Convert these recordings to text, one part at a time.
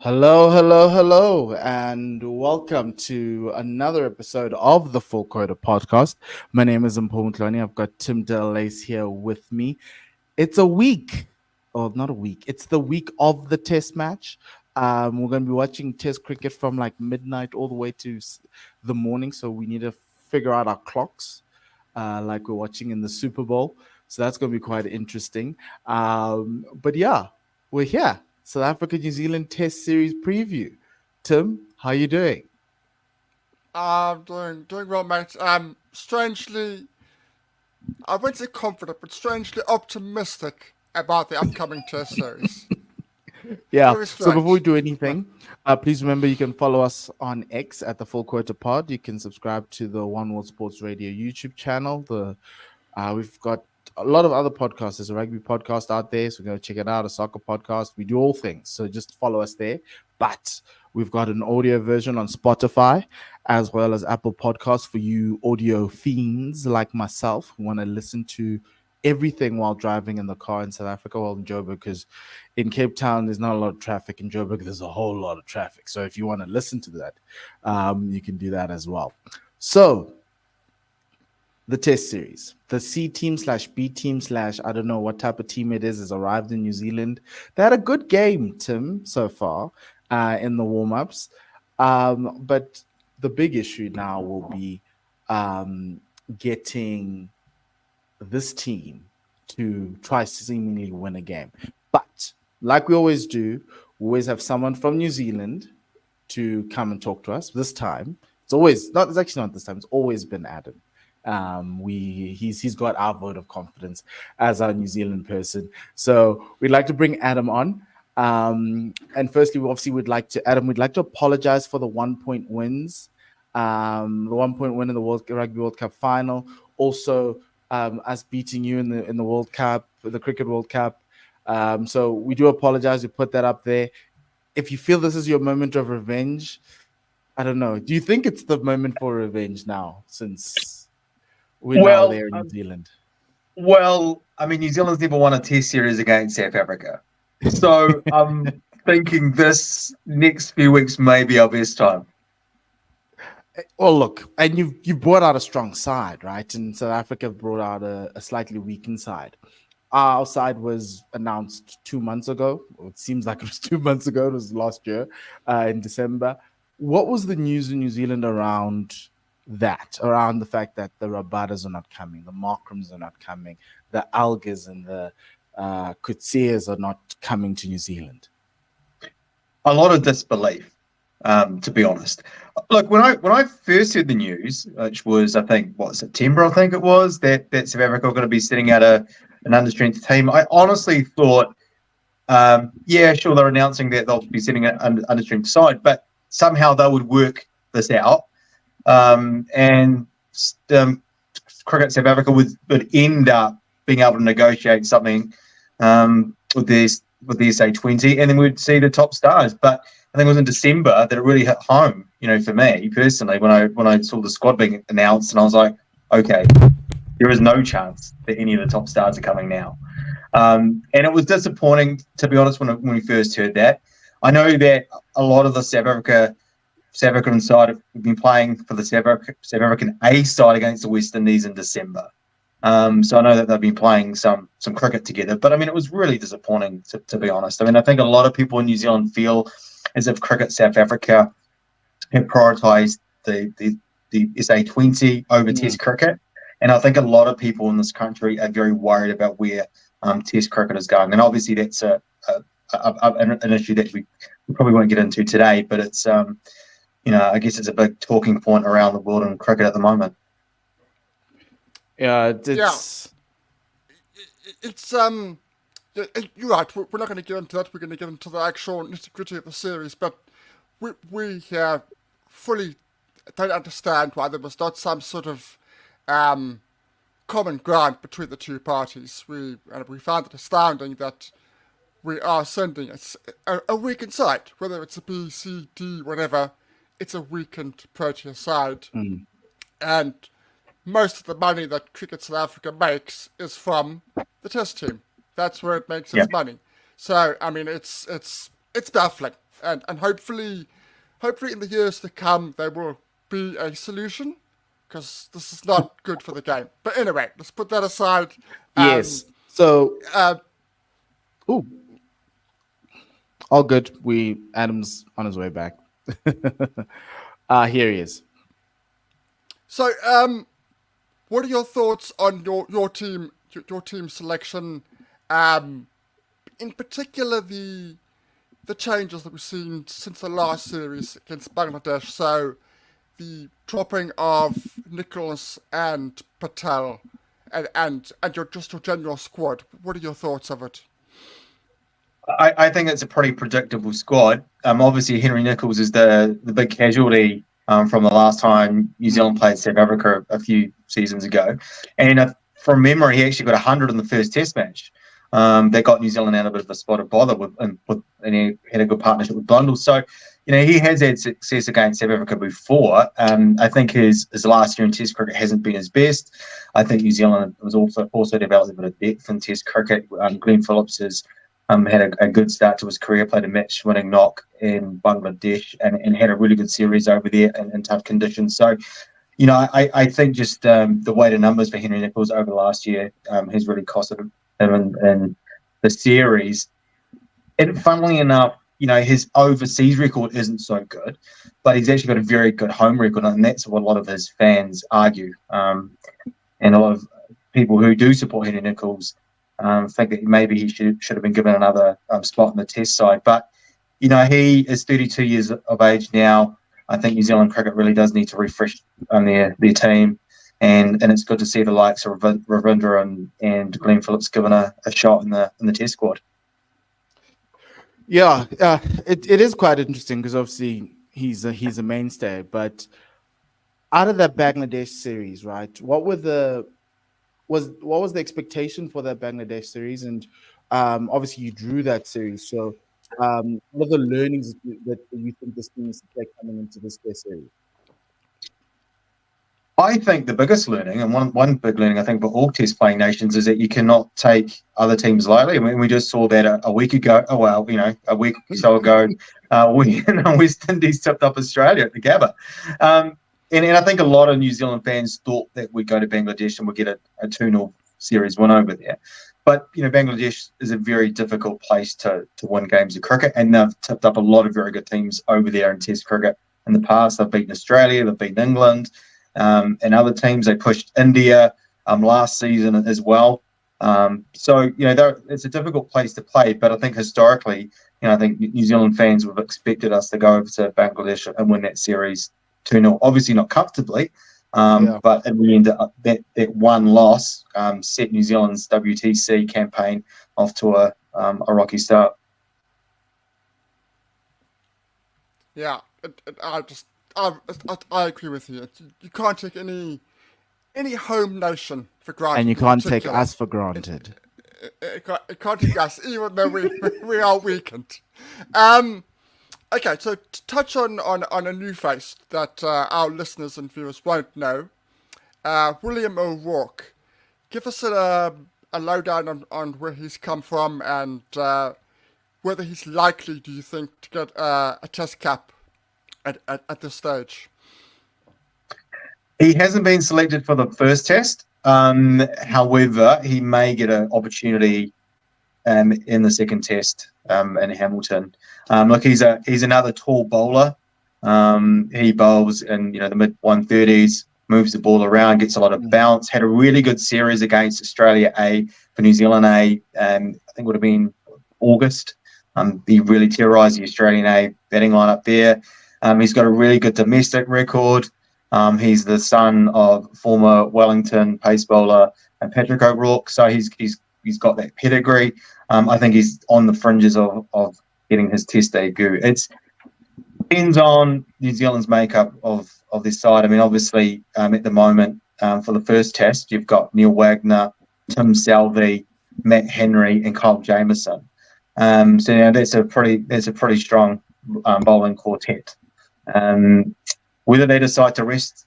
Hello, hello, hello, and welcome to another episode of the Full Quota podcast. My name is Mpho. I've got Tim Delace here with me. It's a week, or not a week, it's the week of the test match. We're going to be watching test cricket from like midnight all the way to the morning, so we need to figure out our clocks like we're watching in the Super Bowl. So that's going to be quite interesting. But yeah, we're here. South Africa New Zealand Test Series preview. Tim, how you doing? I'm doing well, mate. Strangely, I wouldn't say confident, but strangely optimistic about the upcoming Test series. Yeah. Very So before we strange. do anything, please remember you can follow us on X at the Full Quota Pod. You can subscribe to the One World Sports Radio YouTube channel. We've got a lot of other podcasts. There's a rugby podcast out there, so go check it out. A soccer podcast. We do all things, so just follow us there. But we've got an audio version on Spotify as well as Apple Podcasts for you audio fiends like myself who want to listen to everything while driving in the car in South Africa, well in Joburg, because in Cape Town there's not a lot of traffic. In Joburg there's a whole lot of traffic. So if you want to listen to that, you can do that as well. So the test series. The C team slash B team slash I don't know what type of team it is has arrived in New Zealand. They had a good game, Tim, so far in the warm ups. But the big issue now will be getting this team to try seemingly win a game. But like we always do, we always have someone from New Zealand to come and talk to us. This time, it's always not. It's actually not this time. It's always been Adam. He's got our vote of confidence as our New Zealand person. So we'd like to bring Adam on. And firstly, we'd like to apologize for the 1 point wins, the 1 point win in the Rugby World Cup final. Also, us beating you in the World Cup, the Cricket World Cup. So we do apologize. We put that up there. If you feel this is your moment of revenge, I don't know. Do you think it's the moment for revenge now, since we're now Well, there in New um, Zealand? I mean, New Zealand's never won a Test series against South Africa, so I'm thinking this next few weeks may be our best time. Well, look, and you brought out a strong side, right? And South Africa brought out a slightly weakened side. Our side was announced 2 months ago. Or it seems like it was 2 months ago. It was last year in December. What was the news in New Zealand around that? Around the fact that the Rabadas are not coming, the Markrams are not coming, the Algas and the Kutsias are not coming to New Zealand? A lot of disbelief, to be honest. Look, when I first heard the news, which was I think September, I think it was that South Africa were going to be sitting out an under-strength team, I honestly thought, yeah, sure, they're announcing that they'll be sitting an under-strength side, but somehow they would work this out. And Cricket South Africa would end up being able to negotiate something with the SA20, and then we'd see the top stars. But I think it was in December that it really hit home, for me personally, when I saw the squad being announced, and I was like, okay, there is no chance that any of the top stars are coming now. And it was disappointing, to be honest, when we first heard that. I know that a lot of the South African side have been playing for the South African A side against the West Indies in December. So I know that they've been playing some cricket together. But, I mean, it was really disappointing, to be honest. I mean, I think a lot of people in New Zealand feel as if Cricket South Africa have prioritised the SA20 over Test cricket. And I think a lot of people in this country are very worried about where Test cricket is going. And obviously that's an issue that we probably won't get into today, but it's I guess it's a big talking point around the world in cricket at the moment. Yeah, Yeah, it's you're right. We're not going to get into that. We're going to get into the actual nitty-gritty of the series, but we fully don't understand why there was not some sort of common ground between the two parties. We found it astounding that we are sending a weakened side, whether it's a B, C, D, whatever. It's a weakened Proteas side, and most of the money that Cricket South Africa makes is from the Test team. That's where it makes Yeah. its money. So I mean, it's baffling. and hopefully in the years to come there will be a solution, because this is not good for the game. But anyway, let's put that aside. Yes. So, Uh, ooh, all good. Adam's on his way back. Here he is. so, what are your thoughts on your team selection? In particular, the changes that we've seen since the last series against Bangladesh. So, the dropping of Nicholas and Patel, and your general squad. What are your thoughts of it? I think it's a pretty predictable squad. Obviously, Henry Nichols is the big casualty from the last time New Zealand played South Africa a few seasons ago. And from memory, he actually got 100 in the first Test match. That got New Zealand out of a bit of a spot of bother and he had a good partnership with Blundell. So, he has had success against South Africa before. I think his last year in Test cricket hasn't been his best. I think New Zealand was also developed a bit of depth in Test cricket. Glenn Phillips has had a good start to his career, played a match-winning knock in Bangladesh and had a really good series over there in tough conditions. So, I think just the weight of numbers for Henry Nichols over the last year has really costed him in the series. And funnily enough, his overseas record isn't so good, but he's actually got a very good home record, and that's what a lot of his fans argue. And a lot of people who do support Henry Nichols think that maybe he should have been given another spot in the Test side. But, he is 32 years of age now. I think New Zealand cricket really does need to refresh their team. And it's good to see the likes of Ravindra and Glenn Phillips given a shot in the Test squad. Yeah, it is quite interesting because obviously he's a mainstay. But out of that Bangladesh series, right? What was the expectation for that Bangladesh series? And obviously you drew that series. So what are the learnings that you think this team is to take coming into this Test series? I think the biggest learning, and one big learning I think for all Test playing nations, is that you cannot take other teams lightly. I mean, we just saw that a week ago. Oh well, a week or so ago, West Indies tipped up Australia at the Gabba, and I think a lot of New Zealand fans thought that we'd go to Bangladesh and we'd get a 2-0 series win over there. But Bangladesh is a very difficult place to win games of cricket, and they've tipped up a lot of very good teams over there in Test cricket in the past. They've beaten Australia, they've beaten England. And other teams, they pushed India last season as well. So it's a difficult place to play. But I think historically, I think New Zealand fans would have expected us to go over to Bangladesh and win that series 2-0. Obviously not comfortably, but in the end, that one loss set New Zealand's WTC campaign off to a rocky start. Yeah, I agree with you. You can't take any home nation for granted. And you can't take us for granted. It can't take us, even though we are weakened. Okay, so to touch on a new face that our listeners and viewers won't know, William O'Rourke. Give us a lowdown on where he's come from and whether he's likely, do you think, to get a Test cap at this stage? He hasn't been selected for the first Test. However, he may get an opportunity in the second Test in Hamilton. Look, he's another tall bowler. He bowls in the mid 130s, moves the ball around, gets a lot of bounce. Had a really good series against Australia A for New Zealand A. I think it would have been August. He really terrorised the Australian A batting lineup there. He's got a really good domestic record. He's the son of former Wellington pace bowler Patrick O'Rourke, so he's got that pedigree. I think he's on the fringes of getting his Test debut. It depends on New Zealand's makeup of this side. I mean, obviously, at the moment, for the first Test, you've got Neil Wagner, Tim Selvey, Matt Henry, and Kyle Jamieson. So that's a pretty strong bowling quartet. Whether they decide to rest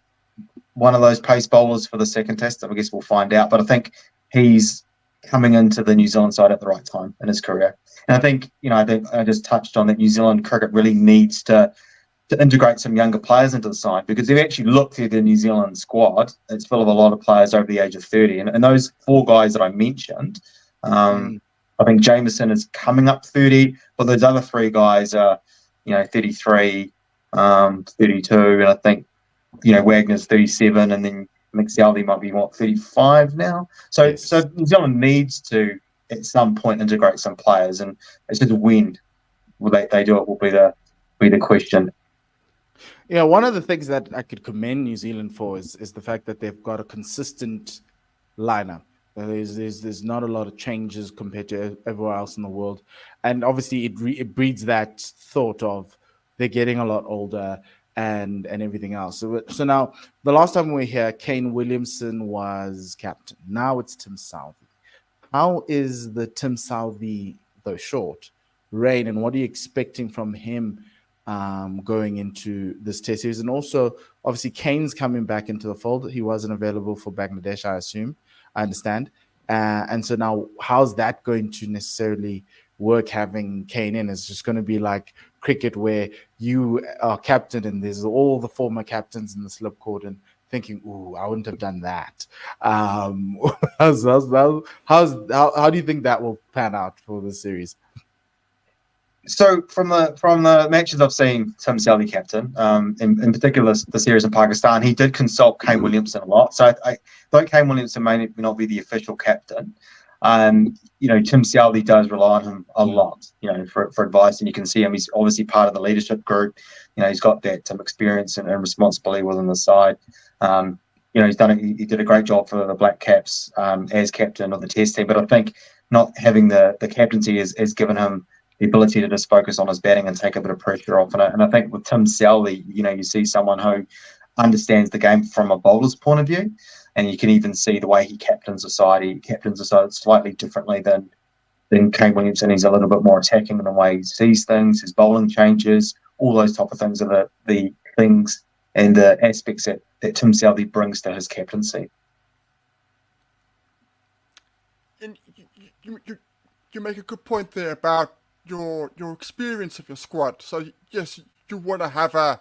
one of those pace bowlers for the second Test, I guess we'll find out. But I think he's coming into the New Zealand side at the right time in his career. And I think I just touched on that. New Zealand cricket really needs to integrate some younger players into the side, because if you actually look through the New Zealand squad, it's full of a lot of players over the age of 30. And those 4 guys that I mentioned, I think Jameson is coming up 30, but those other 3 guys are, 33, 32, and I think, Wagner's 37, and then I think Southey might be, 35 now? So New Zealand needs to, at some point, integrate some players, and it's just when will they do it will be the question. Yeah, one of the things that I could commend New Zealand for is the fact that they've got a consistent lineup. There's not a lot of changes compared to everywhere else in the world, and obviously it breeds that thought of they're getting a lot older and everything else. So now the last time we were here, Kane Williamson was captain. Now it's Tim Southey. How is the Tim Southey, though short, reign, and what are you expecting from him going into this test series? And also, obviously, Kane's coming back into the fold. He wasn't available for Bangladesh, I understand. And so now, how's that going to necessarily work, having Kane in? It's just going to be like cricket, where you are captain and there's all the former captains in the slip court and thinking, ooh, I wouldn't have done that. How do you think that will pan out for the series? So from the matches I've seen Tim Southey captain, in particular the series in Pakistan, he did consult Kane Williamson a lot. So though Kane Williamson may not be the official captain, Tim Southey does rely on him a lot, for advice, and you can see him. He's obviously part of the leadership group. He's got that experience and responsibility within the side. He did a great job for the Black Caps as captain of the Test team. But I think not having the captaincy has given him the ability to just focus on his batting and take a bit of pressure off. And I think with Tim Southey, you see someone who understands the game from a bowler's point of view, and you can even see the way he captains the side. He captains the side slightly differently than Kane Williamson. He's a little bit more attacking in the way he sees things, his bowling changes, all those type of things are the things and the aspects that Tim Southey brings to his captaincy. And you make a good point there about your experience of your squad. So yes, you want to have a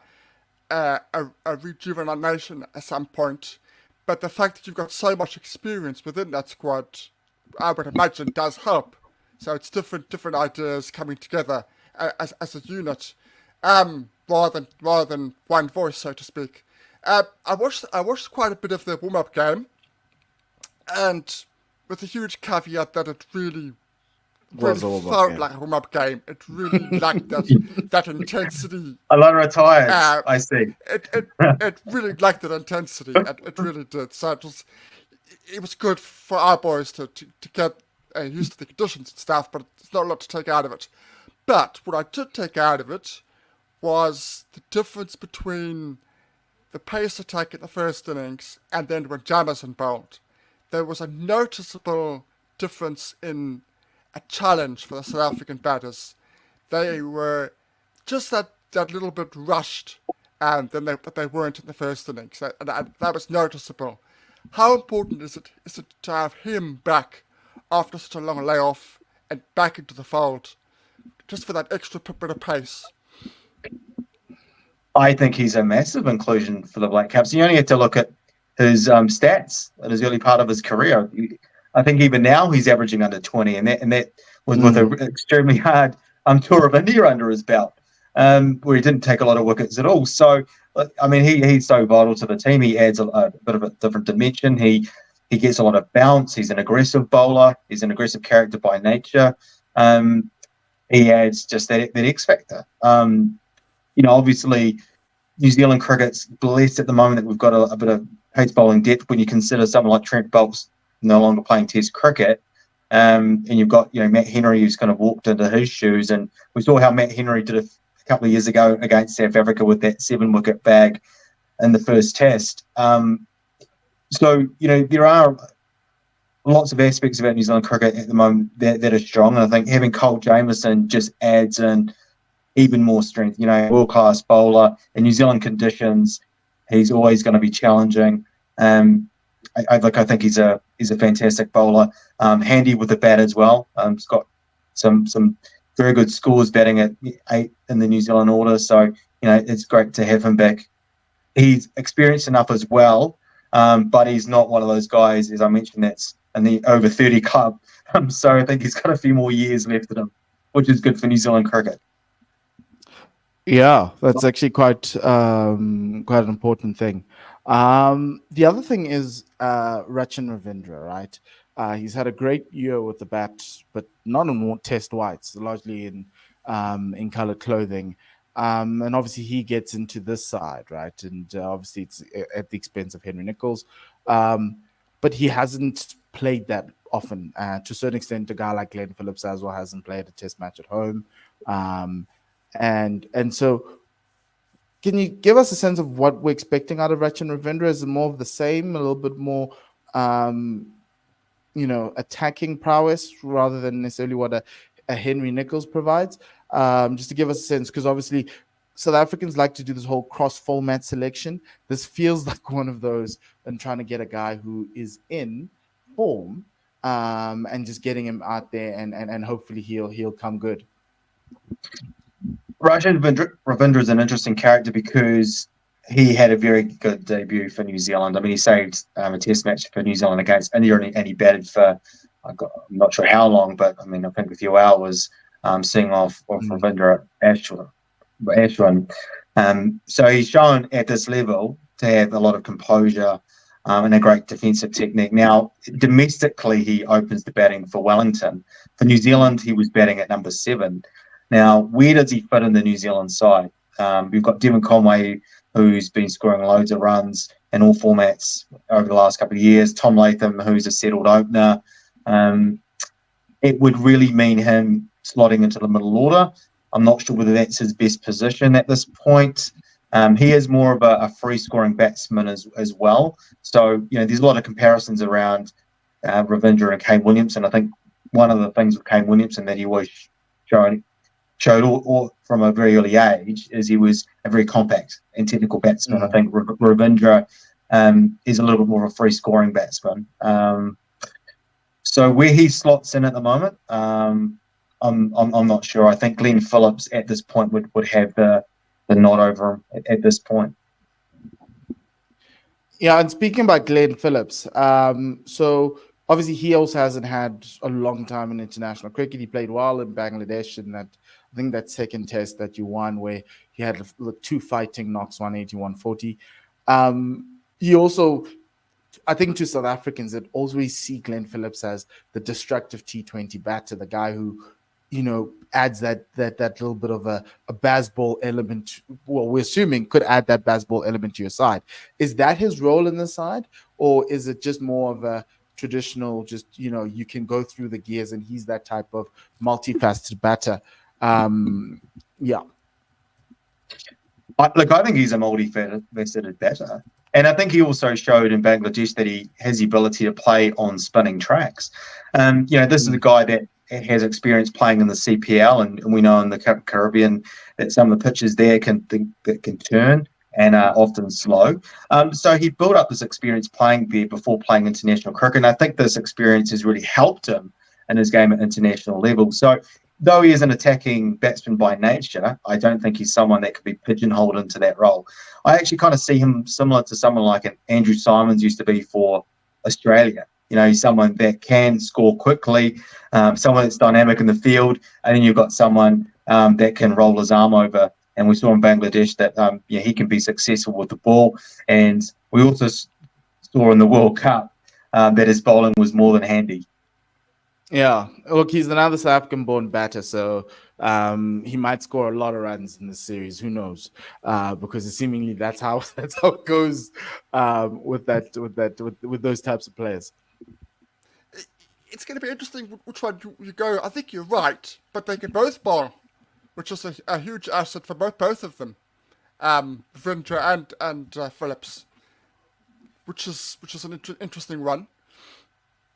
rejuvenation at some point, but the fact that you've got so much experience within that squad, I would imagine, does help. So it's different ideas coming together as a unit, rather than one voice, so to speak. I watched quite a bit of the warm-up game, and with a huge caveat that it really felt like a warm-up game. It really lacked that intensity. A lot of retired, I see. It really lacked that intensity. It really did. So it was good for our boys to get used to the conditions and stuff, but there's not a lot to take out of it. But what I did take out of it was the difference between the pace attack in the first innings and then when Jamison bowled. There was a noticeable difference in a challenge for the South African batters. They were just that little bit rushed, and then they weren't in the first innings. That was noticeable. How important is it to have him back after such a long layoff and back into the fold, just for that extra bit of pace? I think he's a massive inclusion for the Black Caps. You only have to look at his stats at his early part of his career. I think even now he's averaging under 20, and that was with an extremely hard tour of India under his belt, where he didn't take a lot of wickets at all. So, I mean, he's so vital to the team. He adds a bit of a different dimension. He gets a lot of bounce. He's an aggressive bowler. He's an aggressive character by nature. He adds just that X factor. Obviously, New Zealand cricket's blessed at the moment that we've got a bit of pace bowling depth when you consider someone like Trent Boult's no longer playing Test cricket. And you've got, Matt Henry, who's kind of walked into his shoes. And we saw how Matt Henry did a couple of years ago against South Africa with that 7-wicket bag in the first test. So, there are lots of aspects about New Zealand cricket at the moment that are strong. And I think having Cole Jamieson just adds in even more strength. World-class bowler in New Zealand conditions. He's always going to be challenging. I think he's a fantastic bowler, handy with the bat as well. He's got some very good scores batting at 8 in the New Zealand order, so it's great to have him back. He's experienced enough as well, but he's not one of those guys, as I mentioned, that's in the over 30 club. So I think he's got a few more years left in him, which is good for New Zealand cricket. Yeah, that's actually quite an important thing. The other thing is Rachin Ravindra, right? He's had a great year with the bat, but not in test whites, largely in colored clothing. And obviously he gets into this side, right? And obviously it's at the expense of Henry Nicholls. But he hasn't played that often. To a certain extent, a guy like Glenn Phillips as well hasn't played a test match at home. And so can you give us a sense of what we're expecting out of Rachin Ravindra? Is it more of the same, a little bit more attacking prowess rather than necessarily what a Henry Nicholls provides? Just to give us a sense, because obviously South Africans like to do this whole cross format selection. This feels like one of those, and trying to get a guy who is in form and just getting him out there and hopefully he'll come good. Rachin Ravindra is an interesting character because he had a very good debut for New Zealand. I mean, he saved a test match for New Zealand against India, and he batted for, I'm not sure how long, but I mean, I think a few hours, seeing off Ravindra Ashwin. So he's shown at this level to have a lot of composure and a great defensive technique. Now, domestically, he opens the batting for Wellington. For New Zealand, he was batting at number 7. Now, where does he fit in the New Zealand side? We've got Devon Conway, who's been scoring loads of runs in all formats over the last couple of years. Tom Latham, who's a settled opener. It would really mean him slotting into the middle order. I'm not sure whether that's his best position at this point. He is more of a free-scoring batsman as well. So, there's a lot of comparisons around Ravindra and Kane Williamson. I think one of the things with Kane Williamson that he was showed all from a very early age is he was a very compact and technical batsman. I think Ravindra is a little bit more of a free-scoring batsman. So where he slots in at the moment, I'm not sure. I think Glenn Phillips at this point would have the nod over him at this point. Yeah, and speaking about Glenn Phillips, so obviously he also hasn't had a long time in international cricket. He played well in Bangladesh in that, I think that second test that you won where he had 2 fighting knocks, 180, 140. He also, I think to South Africans that always see Glenn Phillips as the destructive T20 batter, the guy who, adds that little bit of a baseball element. Well, we're assuming could add that baseball element to your side. Is that his role in the side, or is it just more of a traditional, just, you can go through the gears and he's that type of multifaceted batter? Yeah. I think he's a multifaceted batter. And I think he also showed in Bangladesh that he has the ability to play on spinning tracks. This is a guy that has experience playing in the CPL, and we know in the Caribbean that some of the pitches there can turn and are often slow. So he built up this experience playing there before playing international cricket, and I think this experience has really helped him in his game at international level. So though he is an attacking batsman by nature, I don't think he's someone that could be pigeonholed into that role. I actually kind of see him similar to someone like an Andrew Simons used to be for Australia. He's someone that can score quickly, someone that's dynamic in the field, and then you've got someone that can roll his arm over. And we saw in Bangladesh that he can be successful with the ball. And we also saw in the World Cup that his bowling was more than handy. Yeah, look, he's another South African-born batter, so he might score a lot of runs in this series. Who knows? Because seemingly that's how it goes with those types of players. It's going to be interesting which one you go. I think you're right, but they can both bowl, which is a huge asset for both of them, Ravindra and Phillips, which is an interesting run.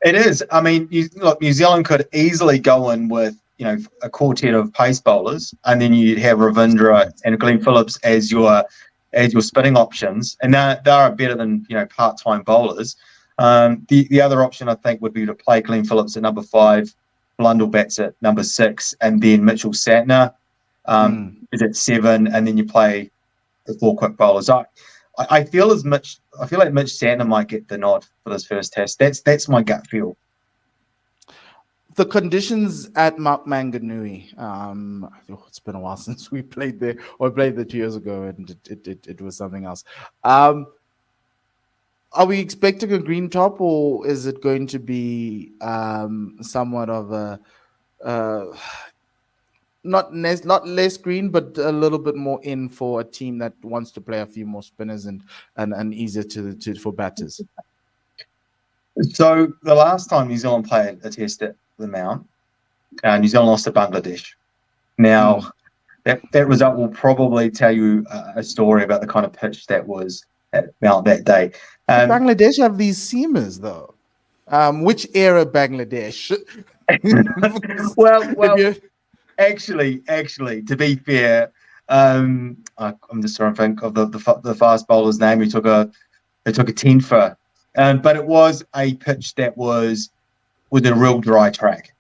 It is. I mean, New Zealand could easily go in with a quartet of pace bowlers, and then you'd have Ravindra and Glenn Phillips as your spinning options, and they are better than part-time bowlers. The other option I think would be to play Glenn Phillips at number 5, Blundellbats at number 6, and then Mitchell Santner is at 7, and then you play the 4 quick bowlers. I feel like Mitch Santner might get the nod for this first test. That's my gut feel. The conditions at Mount Manganui. It's been a while since we played there, or played there 2 years ago, and it was something else. Are we expecting a green top, or is it going to be somewhat of a not less green, but a little bit more in for a team that wants to play a few more spinners and easier for batters? So the last time New Zealand played a test at the Mount, New Zealand lost to Bangladesh. Now, that result will probably tell you a story about the kind of pitch that was at Mount that day. Bangladesh have these seamers, though. Which era Bangladesh? well, actually, to be fair, I'm just trying to think of the fast bowler's name who took a 10 for. But it was a pitch that was with a real dry track,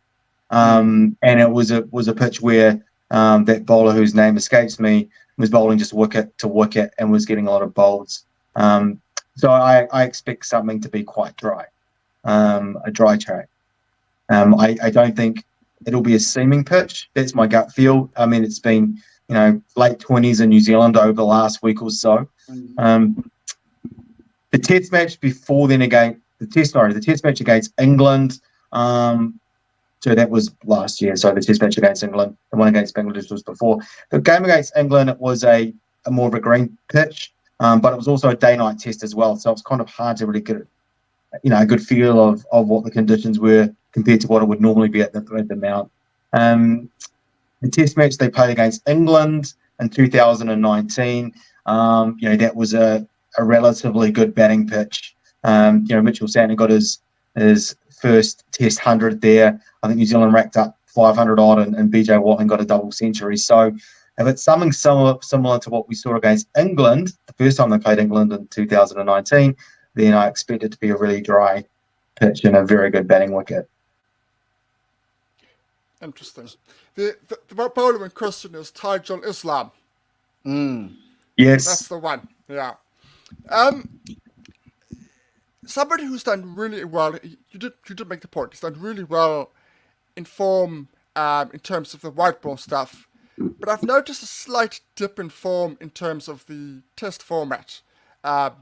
and it was a pitch where that bowler whose name escapes me was bowling just wicket to wicket and was getting a lot of bowls. So I expect something to be quite dry, a dry track. I don't think it'll be a seaming pitch. That's my gut feel. I mean, it's been late 20s in New Zealand over the last week or so. The test match before then the test match against England. So that was last year. So the test match against England, the one against Bangladesh was before. The game against England, it was a more of a green pitch, but it was also a day-night test as well. So it's kind of hard to really get a good feel of what the conditions were compared to what it would normally be at the Mount. The test match they played against England in 2019, that was a relatively good batting pitch. Mitchell Santner got his first test 100 there. I think New Zealand racked up 500 odd, and BJ Watling got a double century. So if it's something similar to what we saw against England, the first time they played England in 2019, then I expect it to be a really dry pitch and a very good batting wicket. Interesting. The bowler in question is Tajul Islam. Yes. That's the one, yeah. Somebody who's done really well, you did make the point, he's done really well in form in terms of the white ball stuff, but I've noticed a slight dip in form in terms of the test format. But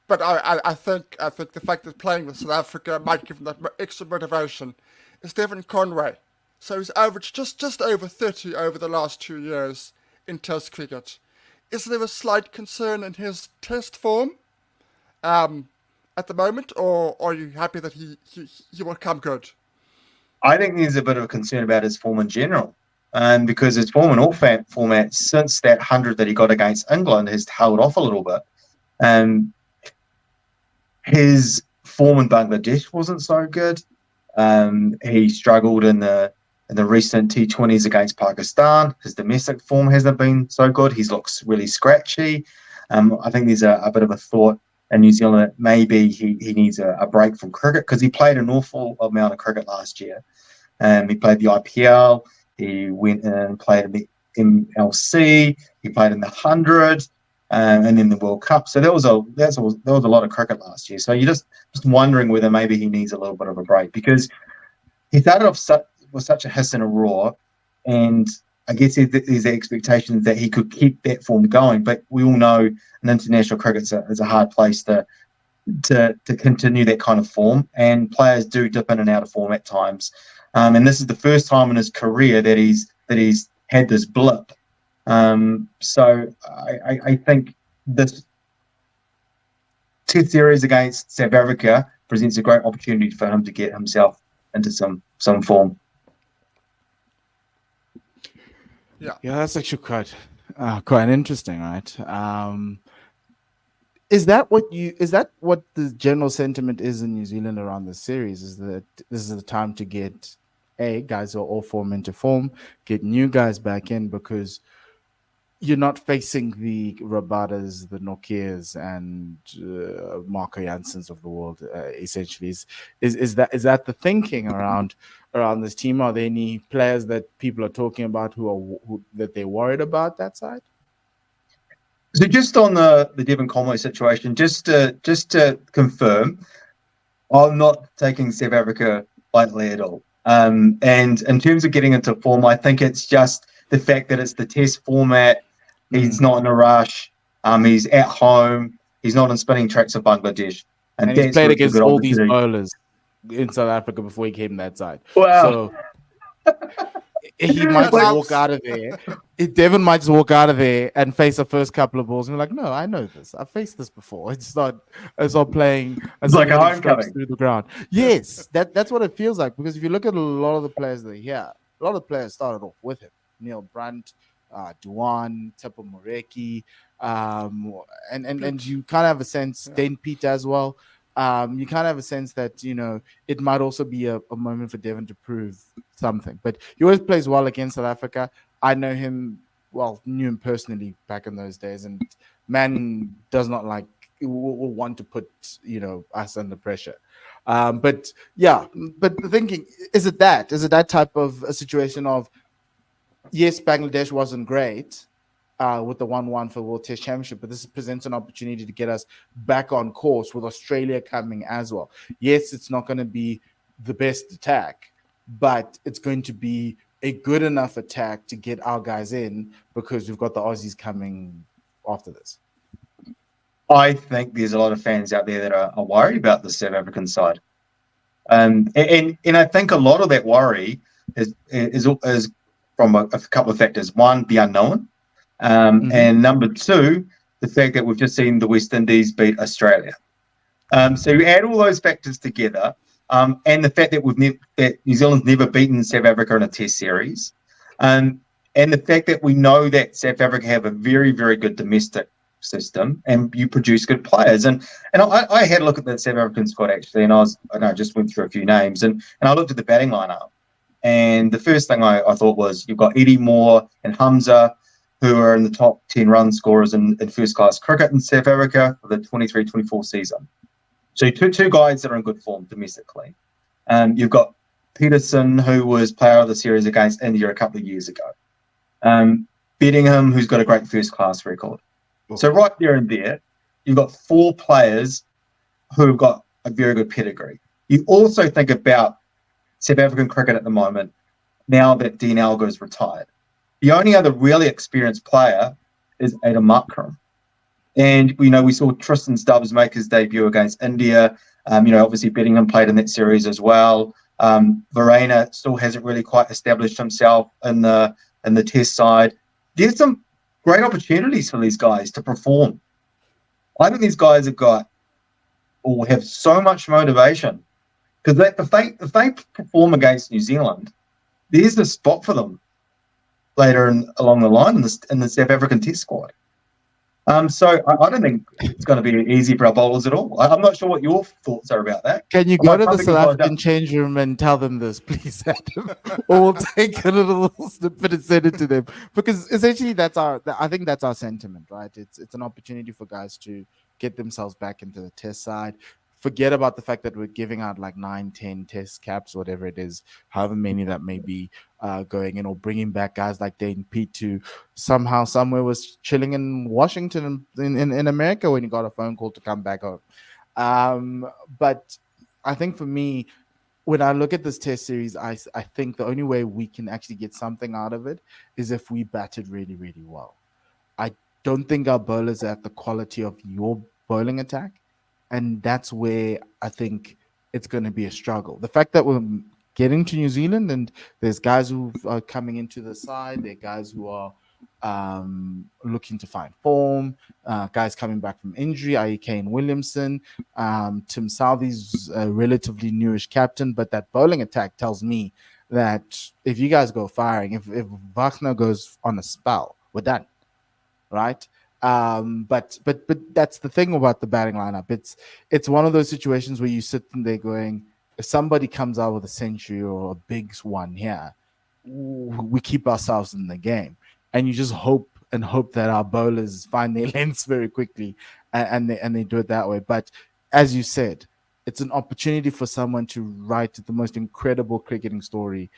I think the fact that playing with South Africa might give him that extra motivation is Devon Conway. So he's averaged just over 30 over the last 2 years in Test cricket. Is there a slight concern in his Test form at the moment, or are you happy that he will come good? I think there's a bit of a concern about his form in general, because his form in all formats since that 100 that he got against England has tailed off a little bit. His form in Bangladesh wasn't so good. He struggled in the recent T20s against Pakistan. His domestic form hasn't been so good. He looks really scratchy. I think there's a bit of a thought in New Zealand that maybe he needs a break from cricket, because he played an awful amount of cricket last year. He played the IPL. He went and played in the MLC. He played in the 100. And then the World Cup. So there was a lot of cricket last year. So you're just wondering whether maybe he needs a little bit of a break, because he started off with such a hiss and a roar, and I guess there's the expectation that he could keep that form going. But we all know an international cricket is a hard place to continue that kind of form, and players do dip in and out of form at times. And this is the first time in his career that he's had this blip. So I think this Test series against South Africa presents a great opportunity for him to get himself into some form. Yeah, that's actually quite interesting, right? Is that what the general sentiment is in New Zealand around the series? Is that this is the time to get guys who are all form into form, get new guys back in, because you're not facing the Rabadas, the Nokias, and Marco Janssens of the world. Essentially, is that the thinking around this team? Are there any players that people are talking about who that they're worried about that side? So just on the Devon Conway situation, just to confirm, I'm not taking South Africa lightly at all. And in terms of getting into form, I think it's just the fact that it's the test format. He's not in a rush. He's at home. He's not in spinning tracks of Bangladesh. And he's That's played where it's a against good all these opportunity. bowlers in South Africa before he came that side. Wow. So he might just walk out of there. Devon might just walk out of there and face the first couple of balls and be like, "No, I know this. I've faced this before. It's not playing. It's like a homecoming through the ground." Yes, that's what it feels like. Because if you look at a lot of the players that are here, a lot of the players started off with him. Neil Brandt, Duan, Tepo Moreki, and you kind of have a sense, Dane Pete as well. You kind of have a sense that, it might also be a moment for Devon to prove something. But he always plays well against South Africa. I know him, knew him personally back in those days, and man does not will want to put, us under pressure. But the thinking, is it that type of a situation of, yes, Bangladesh wasn't great, with the 1-1 for the World Test Championship, but this presents an opportunity to get us back on course with Australia coming as well. Yes, it's not going to be the best attack, but it's going to be a good enough attack to get our guys in, because we've got the Aussies coming after this. I think there's a lot of fans out there that are worried about the South African side. And I think a lot of that worry is from a couple of factors. One, the unknown. And number two, the fact that we've just seen the West Indies beat Australia. So you add all those factors together, and the fact that that New Zealand's never beaten South Africa in a Test series, and the fact that we know that South Africa have a very, very good domestic system, and you produce good players. And I had a look at the South African squad actually, and I just went through a few names, and I looked at the batting lineup, and the first thing I thought was, you've got Eddie Moore and Hamza, who are in the top 10 run scorers in first-class cricket in South Africa for the 23-24 season. So two guys that are in good form domestically. You've got Peterson, who was player of the series against India a couple of years ago. Bedingham, who's got a great first-class record. So right there and there, you've got four players who've got a very good pedigree. You also think about South African cricket at the moment, now that Dean Elgar is retired. The only other really experienced player is Adam Markram. And, we saw Tristan Stubbs make his debut against India. Obviously Bedingham played in that series as well. Varane still hasn't really quite established himself in the Test side. There's some great opportunities for these guys to perform. I think these guys have so much motivation, because if they perform against New Zealand, there's the spot for them later along the line in the South African Test squad. So I don't think it's going to be easy for our bowlers at all. I'm not sure what your thoughts are about that. Can you go to the South African change room and tell them this, please, Adam? Or we'll take a little snippet and send it to them, because essentially I think that's our sentiment, right? It's an opportunity for guys to get themselves back into the Test side. Forget about the fact that we're giving out 9-10 Test caps, whatever it is, however many that may be, going in, or bringing back guys like Dane Pete, who somehow, somewhere was chilling in Washington in America when he got a phone call to come back home. But I think for me, when I look at this Test series, I think the only way we can actually get something out of it is if we batted really, really well. I don't think our bowlers are at the quality of your bowling attack. And that's where I think it's going to be a struggle. The fact that we're getting to New Zealand and there's guys who are coming into the side, there are guys who are looking to find form, guys coming back from injury, i.e. Kane Williamson, Tim Southee's a relatively newish captain, but that bowling attack tells me that if you guys go firing, if Wagner goes on a spell, we're done, right? But that's the thing about the batting lineup. It's one of those situations where you sit in there going, if somebody comes out with a century or a big one here, we keep ourselves in the game. And you just hope and hope that our bowlers find their lengths very quickly, and they do it that way. But as you said, it's an opportunity for someone to write the most incredible cricketing story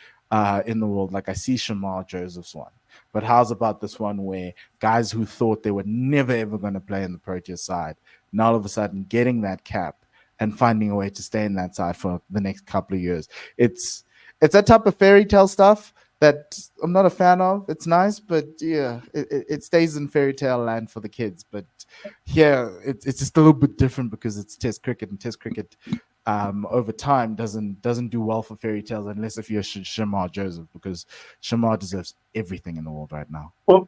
in the world. Like I see Shamar Joseph's one, but how's about this one where guys who thought they were never ever going to play in the Proteas side, now all of a sudden getting that cap and finding a way to stay in that side for the next couple of years. It's that type of fairy tale stuff that I'm not a fan of. It's nice, but yeah, it stays in fairy tale land for the kids. But yeah, it's just a little bit different because it's Test cricket, and Test cricket over time doesn't do well for fairy tales unless if you're Shamar Joseph, because Shamar deserves everything in the world right now. Well,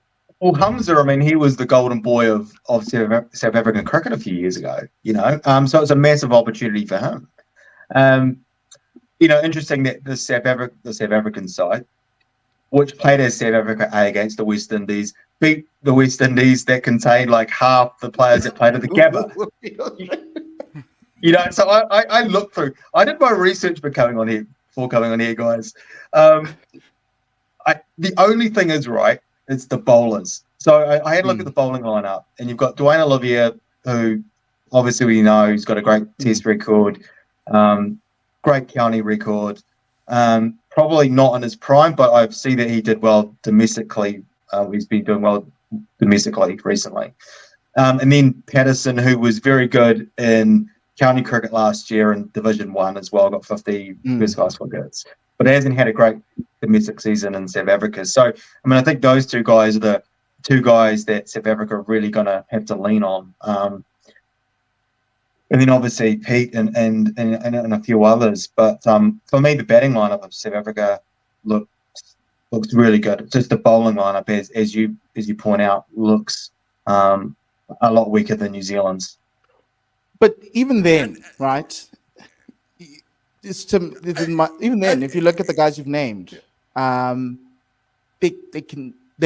Hamza, I mean, he was the golden boy of South African cricket a few years ago, so it's a massive opportunity for him. Interesting that the South African side, which played as South Africa A against the West Indies, beat the West Indies that contained like half the players that played at the Gabba. So I looked through. I did my research before coming on here, guys. The only thing is right. It's the bowlers. So I had a look at the bowling lineup, and you've got Dwayne Olivier, who obviously we know he's got a great Test record, great county record. Probably not in his prime, but I see that he did well domestically. He's been doing well domestically recently. And then Patterson, who was very good in county cricket last year in Division 1 as well, got 50 first class wickets. But hasn't had a great domestic season in South Africa. So, I mean, I think those two guys are the two guys that South Africa are really going to have to lean on. And then obviously Pete and a few others. But for me, the batting lineup of South Africa looks really good. It's just the bowling lineup, as you point out, looks a lot weaker than New Zealand's. But even then, right? Even then, if you look at the guys you've named, they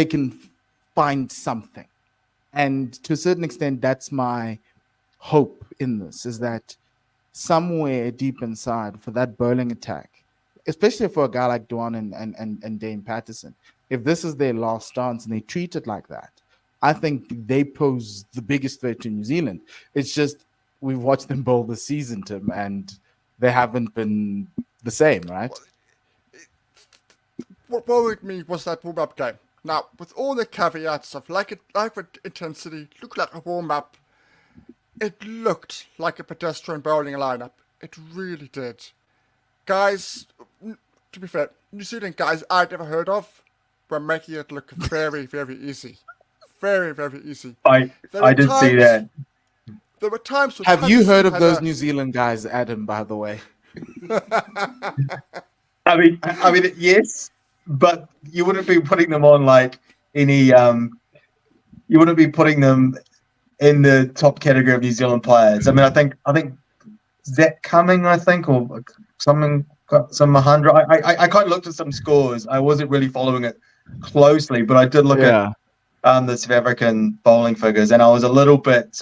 can find something, and to a certain extent, that's my hope in this, is that somewhere deep inside for that bowling attack, especially for a guy like Dwan and Dame Patterson, if this is their last dance and they treat it like that, I think they pose the biggest threat to New Zealand. It's just we've watched them bowl this season, Tim, and they haven't been the same, right? What worried me was that warm-up game. Now, with all the caveats of like intensity, looked like a warm-up, it looked like a pedestrian bowling lineup. It really did. Guys, to be fair, New Zealand guys I'd never heard of were making it look very, very easy. Very, very easy. I did see that. There were times. Have you heard of those New Zealand guys, Adam? By the way, I mean, yes, but you wouldn't be putting them on like any. You wouldn't be putting them in the top category of New Zealand players. I mean, I think Zach Cumming, or some 100. I kind of looked at some scores. I wasn't really following it closely, but I did look at the South African bowling figures, and I was a little bit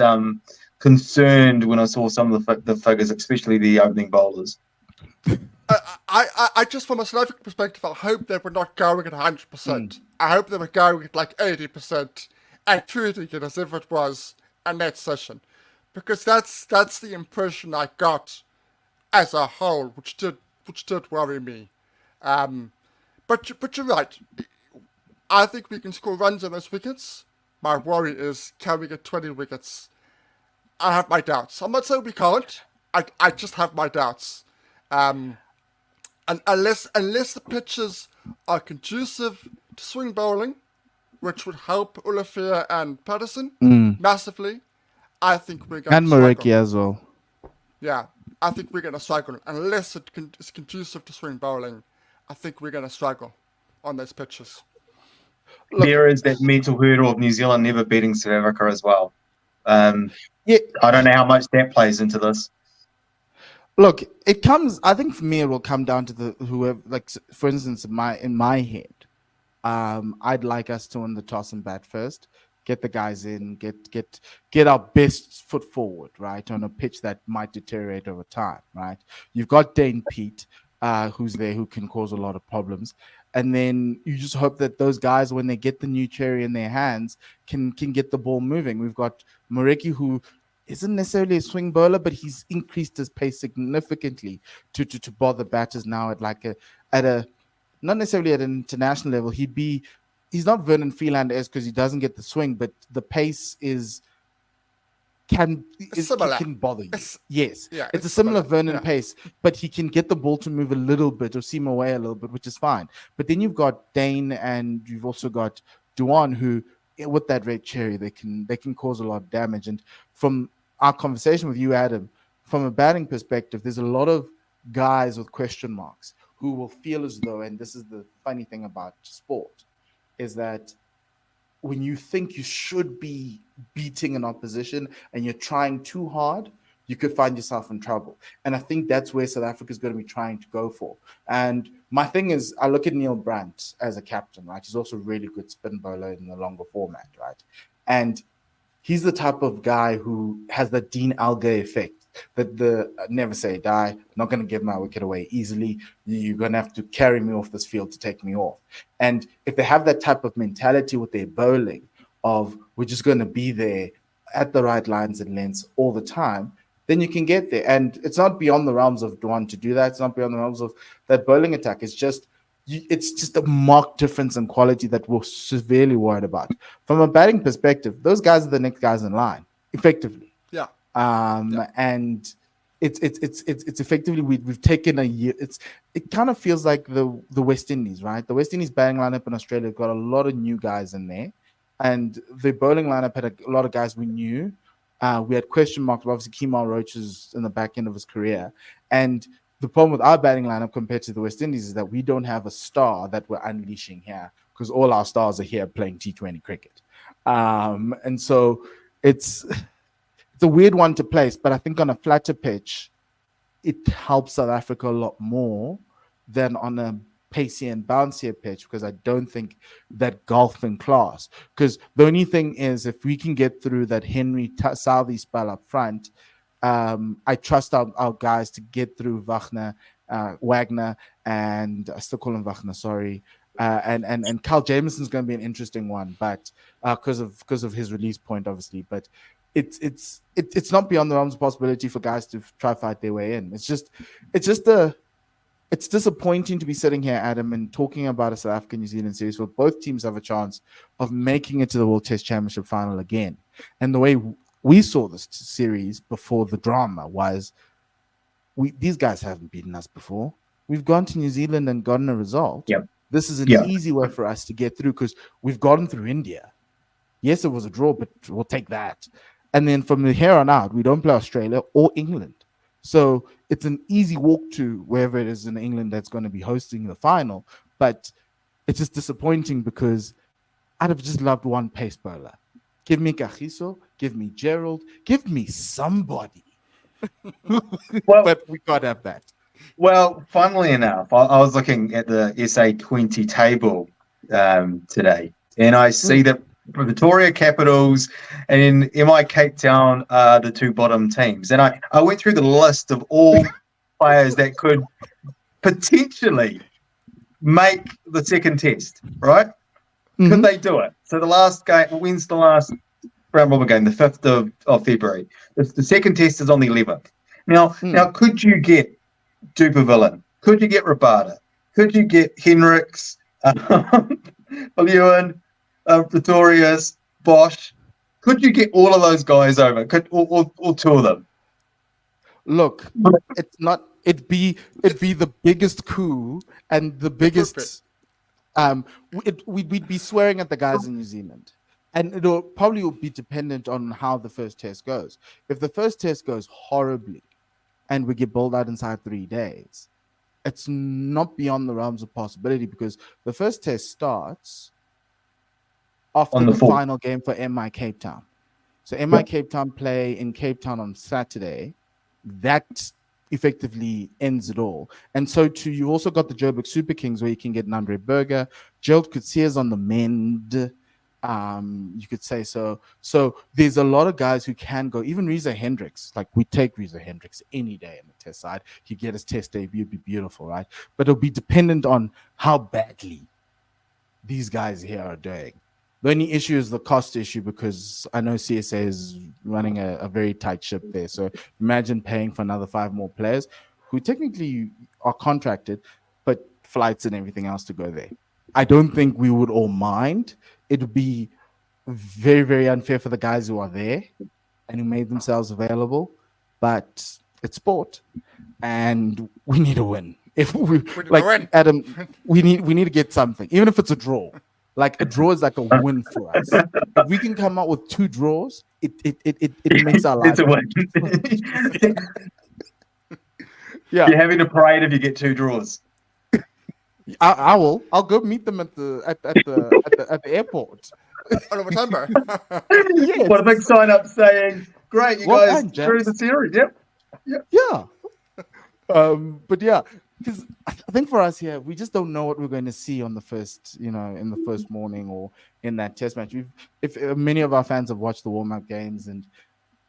concerned when I saw some of the figures, especially the opening bowlers. I just, from a South African perspective, I hope they were not going at 100%. I hope they were going at like 80% and treating it as if it was a net session, because that's the impression I got as a whole, which did worry me. But you're right. I think we can score runs on those wickets. My worry is, can we get 20 wickets? I have my doubts. I'm not saying we can't. I just have my doubts. And unless the pitches are conducive to swing bowling, which would help Olivier and Patterson massively, I think we're going to struggle. And Mareki as well. Yeah, I think we're going to struggle. Unless it's conducive to swing bowling, I think we're going to struggle on those pitches. There is that mental hurdle of New Zealand never beating South Africa as well. I don't know how much that plays into this. Look, I think for me, it will come down to whoever, like, for instance, in my head, I'd like us to win the toss and bat first, get the guys in, get our best foot forward, right, on a pitch that might deteriorate over time, right? You've got Dane Pete, who's there, who can cause a lot of problems. and then you just hope that those guys, when they get the new cherry in their hands, can get the ball moving. We've got Moreki, who isn't necessarily a swing bowler, but he's increased his pace significantly to bother batters now at a not necessarily at an international level. He's not Vernon Freeland-esque because he doesn't get the swing, but the pace Similar. can bother you. It's It's a similar Vernon Yeah. pace, but he can get the ball to move a little bit or seam away a little bit, which is fine. But then you've got Dane and you've also got Duan, who with that red cherry they can cause a lot of damage. And from our conversation with you, Adam, from a batting perspective, there's a lot of guys with question marks who will feel as though, and this is the funny thing about sport, is that when you think you should be beating an opposition and you're trying too hard, you could find yourself in trouble. And I think that's where South Africa is going to be trying to go for. And my thing is, I look at Neil Brandt as a captain, right? He's also a really good spin bowler in the longer format, right? And he's the type of guy who has the Dean Alger effect. That the never say die, not going to give my wicket away easily. You're going to have to carry me off this field to take me off. And if they have that type of mentality with their bowling of we're just going to be there at the right lines and lengths all the time, then you can get there. And it's not beyond the realms of Duan to do that. It's not beyond the realms of that bowling attack. It's just a marked difference in quality that we're severely worried about. From a batting perspective, those guys are the next guys in line, effectively. Yeah. And it's effectively we've taken a year. It kind of feels like the West Indies, right? The West Indies batting lineup in Australia got a lot of new guys in there, and the bowling lineup had a lot of guys we knew. We had question marks. Obviously, Kemal Roach is in the back end of his career, and the problem with our batting lineup compared to the West Indies is that we don't have a star that we're unleashing here because all our stars are here playing T20 cricket, and so it's a weird one to place, but I think on a flatter pitch, it helps South Africa a lot more than on a pacey and bouncier pitch because I don't think that golf in class. Because the only thing is, if we can get through that Henry Southey spell up front, I trust our guys to get through Wagner, and I still call him Wagner, sorry. And Kyle Jamieson's going to be an interesting one, but because of his release point, obviously, but it's not beyond the realms of possibility for guys to try fight their way in. It's disappointing to be sitting here, Adam, and talking about a South African New Zealand series where both teams have a chance of making it to the World Test Championship final again. And the way we saw this series before the drama was these guys haven't beaten us before. We've gone to New Zealand and gotten a result. Yep. This is an easy way for us to get through because we've gotten through India. Yes, it was a draw, but we'll take that. And then from here on out, we don't play Australia or England. So it's an easy walk to wherever it is in England that's going to be hosting the final. But it's just disappointing because I'd have just loved one pace bowler. Give me Kagiso, give me Gerald, give me somebody. But we can't have that. Well, funnily enough, I was looking at the SA20 table today, and I see that Pretoria Capitals and MI Cape Town are the two bottom teams. And I went through the list of all players that could potentially make the second test, right? Mm-hmm. Could they do it? So the last game, when's the last round robin game? The 5th of February. The second test is on the 11th. Now, could you get Dupervillen? Could you get Rabada? Could you get Hendricks, Leeuwen, Pretorius, Bosch? Could you get all of those guys over? Or two of them? Look, it's not. It'd be the biggest coup and the biggest. We'd be swearing at the guys in New Zealand, and it'll probably be dependent on how the first test goes. If the first test goes horribly, and we get bowled out inside 3 days, it's not beyond the realms of possibility because the first test starts after the final game for MI Cape Town. So MI Cape Town play in Cape Town on Saturday. That effectively ends it all. And so too, you also got the Joburg Super Kings where you can get Nandre Berger. Gerald Coetzee is on the mend. You could say so. So there's a lot of guys who can go. Even Reza Hendricks, like we take Reza Hendricks any day in the test side. He get his test debut, it'd be beautiful, right? But it'll be dependent on how badly these guys here are doing. The only issue is the cost issue, because I know CSA is running a very tight ship there. So imagine paying for another 5 more players who technically are contracted, but flights and everything else to go there. I don't think we would all mind. It would be very, very unfair for the guys who are there and who made themselves available. But it's sport, and we need a win. If we like Adam, we need to get something, even if it's a draw. Like a draw is like a win for us. If we can come out with 2 draws, it makes our life. It's a win. Yeah, You're having a parade if you get 2 draws. I will. I'll go meet them at the airport. On November. Yes. What a big sign up saying, "Great, you guys drew the series." Yep. Yeah. But yeah, because I think for us here, we just don't know what we're going to see on the first, in the first morning or in that test match. If many of our fans have watched the warm-up games, and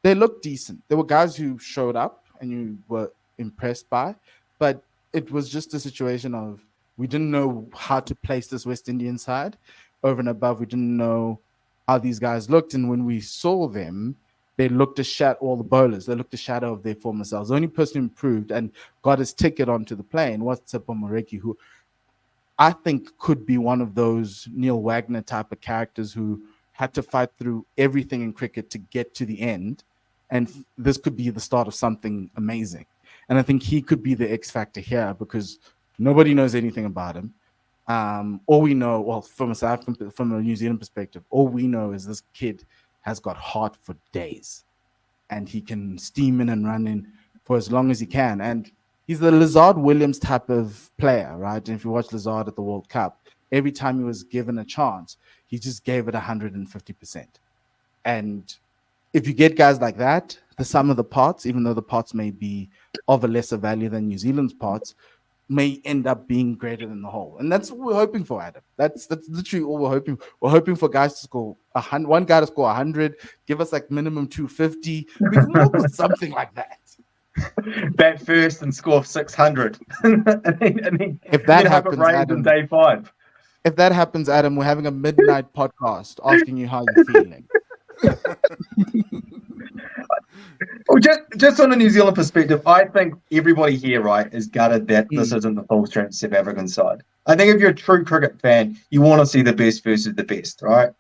they looked decent. There were guys who showed up and you were impressed by, but it was just a situation of we didn't know how to place this West Indian side over and above. We didn't know how these guys looked, and when we saw them, they looked a shadow. All the bowlers, they looked a shadow of their former selves. The only person who improved and got his ticket onto the plane was Tsepo Moreki, who I think could be one of those Neil Wagner type of characters who had to fight through everything in cricket to get to the end. And this could be the start of something amazing. And I think he could be the X factor here, because nobody knows anything about him. All we know, well, from a New Zealand perspective, all we know is this kid has got heart for days, and he can steam in and run in for as long as he can. And he's the Lazard Williams type of player, right? And if you watch Lazard at the World Cup, every time he was given a chance, he just gave it 150%. And if you get guys like that, the sum of the parts, even though the parts may be of a lesser value than New Zealand's parts, may end up being greater than the whole. And that's what we're hoping for, Adam. That's literally all we're hoping. We're hoping for guys to score 100, one guy to score 100, give us like minimum 250. We can work with something like that. Bat first and score 600. and then if that happens, Adam, day 5. If that happens, Adam, we're having a midnight podcast asking you how you're feeling. Well, just on a New Zealand perspective, I think everybody here, right, is gutted that this isn't the full strength South African side. I think if you're a true cricket fan, you want to see the best versus the best, right?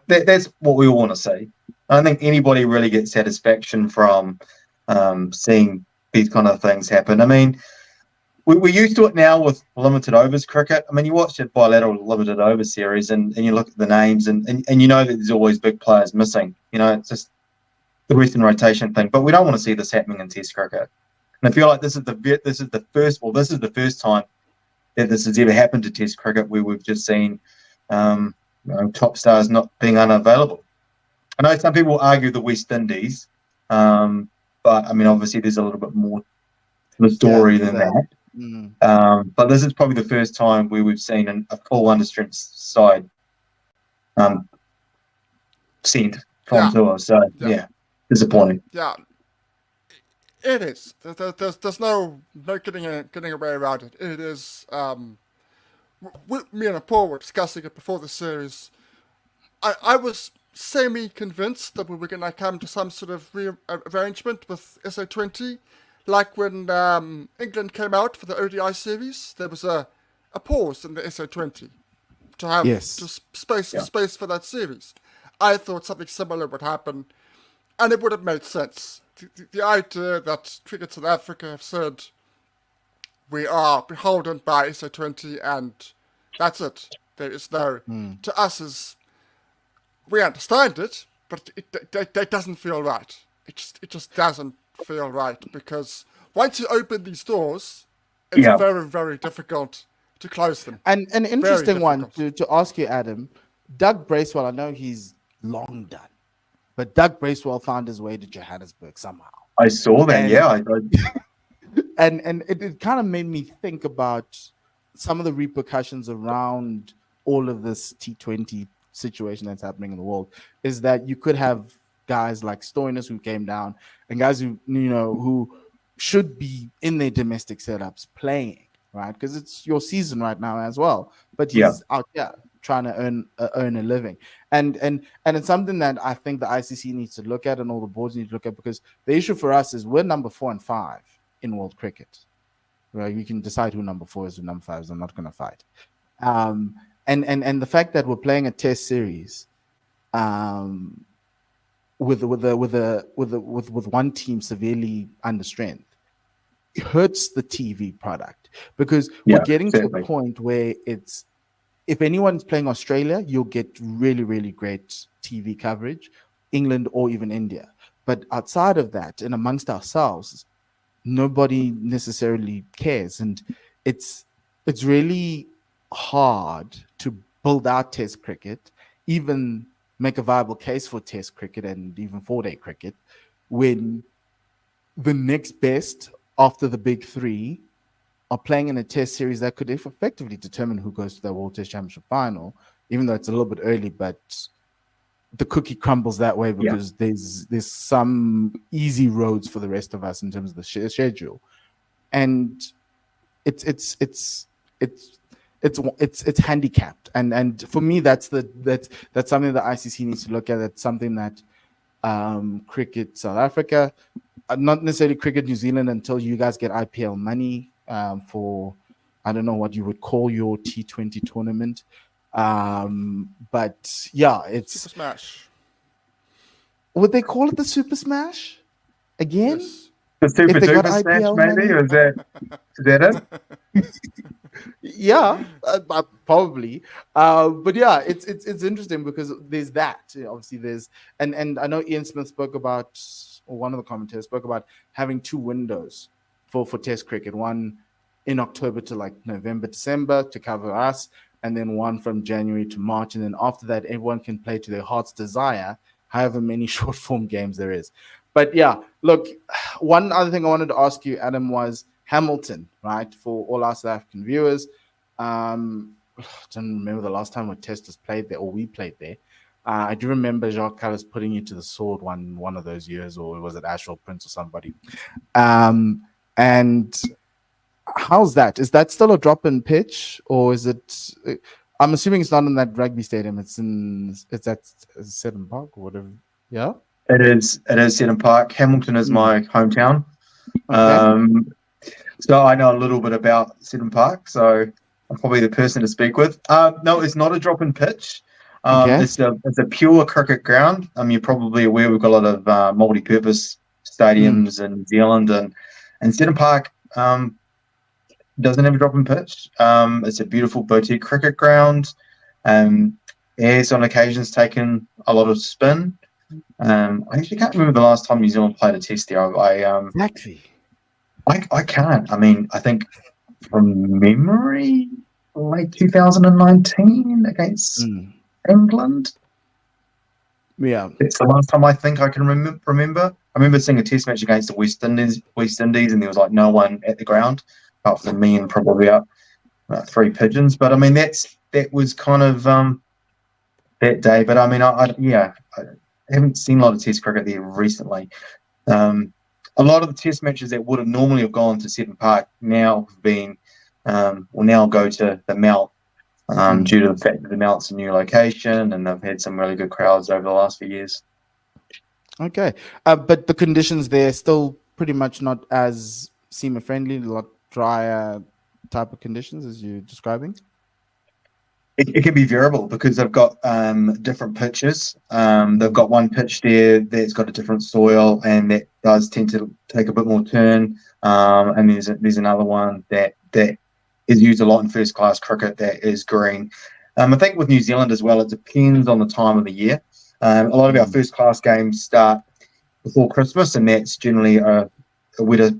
That's what we all want to see. I don't think anybody really gets satisfaction from seeing these kind of things happen. I mean, we're used to it now with limited overs cricket. I mean, you watch a bilateral limited over series and you look at the names and you know that there's always big players missing. It's just the Western rotation thing. But we don't want to see this happening in Test cricket. And I feel like this is the first time that this has ever happened to Test cricket, where we've just seen top stars not being unavailable. I know some people argue the West Indies, but I mean, obviously there's a little bit more to the story than that. But this is probably the first time where we've seen a full understrength side sent from tour. So disappointing. Yeah, it is. There's no getting away around it. It is. Me and Mpho were discussing it before the series. I was semi-convinced that we were going to come to some sort of arrangement with SA20. Like when England came out for the ODI series, there was a pause in the SA20 to have space for that series. I thought something similar would happen, and it would have made sense. The idea that Cricket South Africa have said we are beholden by SA20 and that's it. There is no... To us, we understand it, but it doesn't feel right. It just doesn't feel right, because once you open these doors, it's very, very difficult to close them. And an interesting one to ask you, Adam. Doug Bracewell, I know he's long done, but Doug Bracewell found his way to Johannesburg somehow. I saw that, and it kind of made me think about some of the repercussions around all of this T20 situation that's happening in the world is that you could have guys like Stoinis who came down and guys who who should be in their domestic setups playing, right? Because it's your season right now as well. But Yeah. he's out trying to earn a living, and it's something that I think the ICC needs to look at and all the boards need to look at, because the issue for us is we're number 4 and 5 in world cricket. Right? You can decide who number 4 is, who number 5 is. I'm not going to fight. And the fact that we're playing a test series, with one team severely under strength, it hurts the TV product, because we're getting to a point where it's, if anyone's playing Australia, you'll get really, really great TV coverage, England or even India. But outside of that, and amongst ourselves, nobody necessarily cares. And it's really hard to build out test cricket, even make a viable case for test cricket and even 4-day cricket, when the next best after the big 3 are playing in a test series that could effectively determine who goes to the World Test Championship final, even though it's a little bit early, but the cookie crumbles that way, because there's some easy roads for the rest of us in terms of the schedule. And it's handicapped, and for me that's something the ICC needs to look at. That's something that Cricket South Africa, not necessarily Cricket New Zealand, until you guys get IPL money for, I don't know what you would call your T20 tournament, but yeah, it's Super Smash. Would they call it the Super Smash again? Yes. The Super Smash, IPL maybe? money? Or is that it? Yeah, probably. But yeah, it's interesting because there's that. Obviously, there's and I know Ian Smith spoke about, or one of the commentators spoke about, having 2 windows for Test cricket. One in October to like November, December to cover us, and then one from January to March, and then after that, everyone can play to their heart's desire, however many short form games there is. But yeah, look, one other thing I wanted to ask you, Adam, was Hamilton, right? For all our South African viewers, I don't remember the last time when Test was played there, or we played there. I do remember Jacques Callis putting you to the sword one of those years, or was it Ashwell Prince or somebody? And how's that? Is that still a drop-in pitch, or is it? I'm assuming it's not in that rugby stadium. It's at Seddon Park or whatever. Yeah, It is Seddon Park. Hamilton is my hometown. Okay. So I know a little bit about Seddon Park, so I'm probably the person to speak with. No, it's not a drop-in pitch. Okay. It's a pure cricket ground. You're probably aware we've got a lot of multi-purpose stadiums in New Zealand, and Seddon Park doesn't have a drop-in pitch. It's a beautiful boutique cricket ground. Has on occasions taken a lot of spin. I actually can't remember the last time New Zealand played a test there. Exactly. I can't. I mean, I think from memory, late 2019 against England. Yeah. It's the last time I think I can remember. I remember seeing a test match against the West Indies, and there was like no one at the ground, apart from me and probably about 3 pigeons. But I mean, that was kind of that day. But I mean, I haven't seen a lot of test cricket there recently. A lot of the test matches that would have normally have gone to Seddon Park now have been will now go to the Mount due to the fact that the Mount's a new location and they've had some really good crowds over the last few years. Okay, but the conditions there still pretty much not as seamer friendly, a lot drier type of conditions as you're describing. It can be variable because they've got different pitches. They've got one pitch there that's got a different soil and that does tend to take a bit more turn. And there's another one that is used a lot in first class cricket that is green. I think with New Zealand as well, it depends on the time of the year. A lot of our first class games start before Christmas, and that's generally a wetter